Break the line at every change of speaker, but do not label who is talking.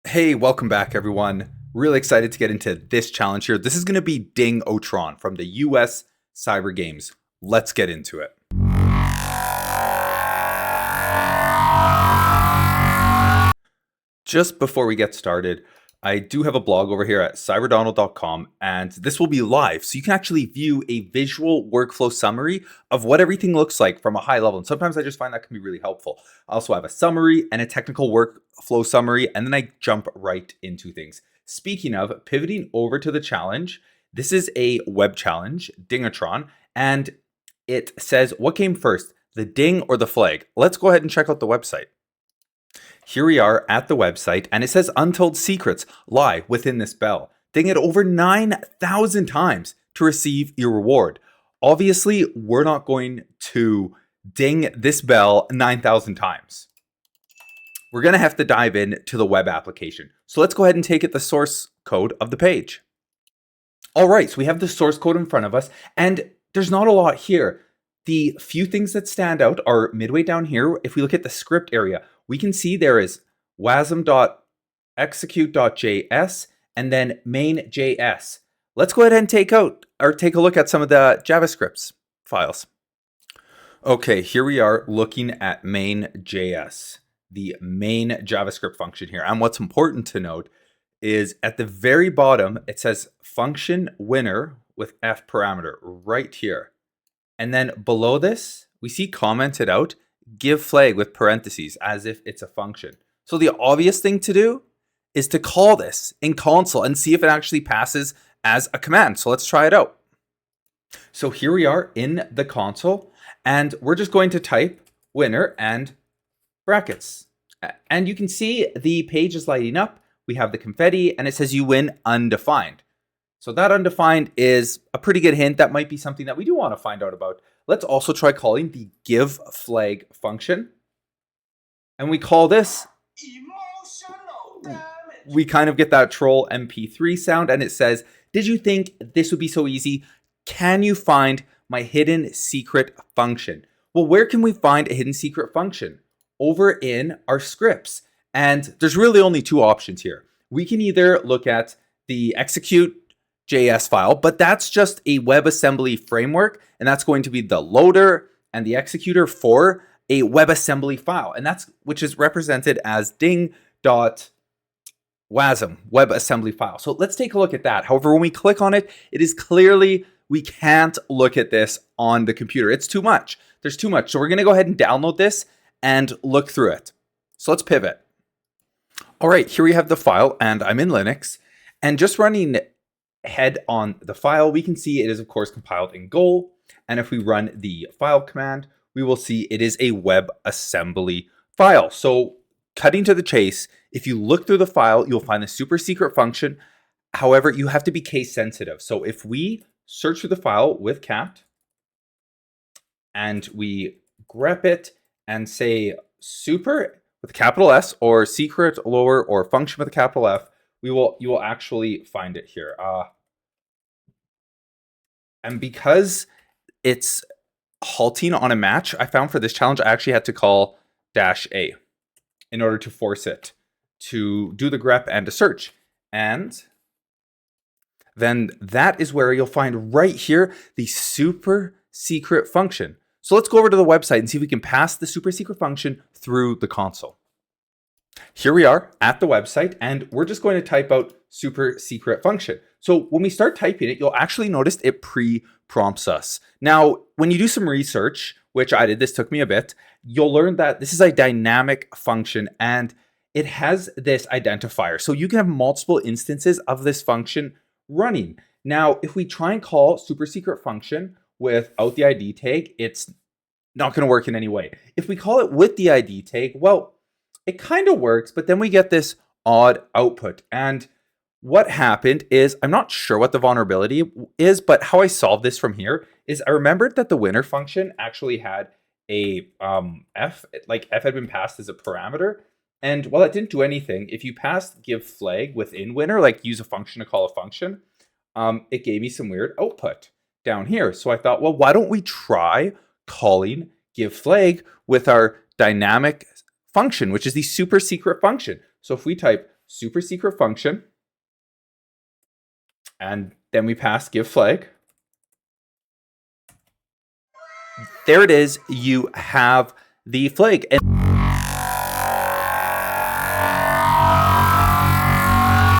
Hey, welcome back everyone. Really excited to get into this challenge here. This is going to be Ding-O-Tron from the US Cyber Games. Let's get into it. Just before we get started, I do have a blog over here at cyberdonald.com, and this will be live, so you can actually view a visual workflow summary of what everything looks like from a high level. And sometimes I just find that can be really helpful. I also have a summary and a technical workflow summary, and then I jump right into things. Speaking of pivoting over to the challenge, this is a web challenge, Ding-O-Tron, and it says, what came first, the ding or the flag? Let's go ahead and check out the website. Here we are at the website, and it says untold secrets lie within this bell. Ding it over 9,000 times to receive your reward. Obviously, we're not going to ding this bell 9,000 times. We're going to have to dive in to the web application. So let's go ahead and take it the source code of the page. All right, so we have the source code in front of us, and there's not a lot here. The few things that stand out are midway down here. If we look at the script area, we can see there is wasm.execute.js and then main.js. Let's go ahead and take a look at some of the JavaScript files. Okay, here we are looking at main.js, the main JavaScript function here. And what's important to note is at the very bottom, it says function winner with F parameter right here. And then below this, we see commented out giveFlag with parentheses as if it's a function. So the obvious thing to do is to call this in console and see if it actually passes as a command. So let's try it out. So here we are in the console, and we're just going to type winner and brackets. And you can see the page is lighting up. We have the confetti, and it says you win undefined. So that undefined is a pretty good hint. That might be something that we do want to find out about. Let's also try calling the giveFlag function. And we call this emotional damage. We kind of get that troll MP3 sound, and it says, did you think this would be so easy? Can you find my hidden secret function? Well, where can we find a hidden secret function? Over in our scripts. And there's really only two options here. We can either look at the execute.js file, but that's just a WebAssembly framework, and that's going to be the loader and the executor for a WebAssembly file, and that's which is represented as ding.wasm WebAssembly file. So let's take a look at that. However, when we click on it, it is clearly we can't look at this on the computer. It's too much. There's too much. So we're going to go ahead and download this and look through it. So let's pivot. All right, here we have the file, and I'm in Linux, and just running head on the file, we can see it is of course compiled in Go. And if we run the file command, we will see it is a WebAssembly file. So cutting to the chase, if you look through the file, you'll find the superSecretFunction. However, you have to be case sensitive. So if we search through the file with cat and we grep it and say super with a capital S or secret lower or function with a capital F, you will actually find it here. And because it's halting on a match, I found for this challenge, I actually had to call -A in order to force it to do the grep and to search. And then that is where you'll find right here the superSecretFunction. So let's go over to the website and see if we can pass the superSecretFunction through the console. Here we are at the website, and we're just going to type out superSecretFunction. So when we start typing it, you'll actually notice it pre-prompts us. Now, when you do some research, which I did, this took me a bit, you'll learn that this is a dynamic function, and it has this identifier. So you can have multiple instances of this function running. Now, if we try and call superSecretFunction without the ID tag, it's not going to work in any way. If we call it with the ID tag, well, it kind of works, but then we get this odd output. And what happened is, I'm not sure what the vulnerability is, but how I solved this from here is I remembered that the winner function actually had a F, like F had been passed as a parameter. And while it didn't do anything, if you passed giveFlag within winner, like use a function to call a function, it gave me some weird output down here. So I thought, well, why don't we try calling giveFlag with our dynamic function, which is the superSecretFunction. So if we type superSecretFunction, and then we pass giveFlag. There it is. You have the flag. And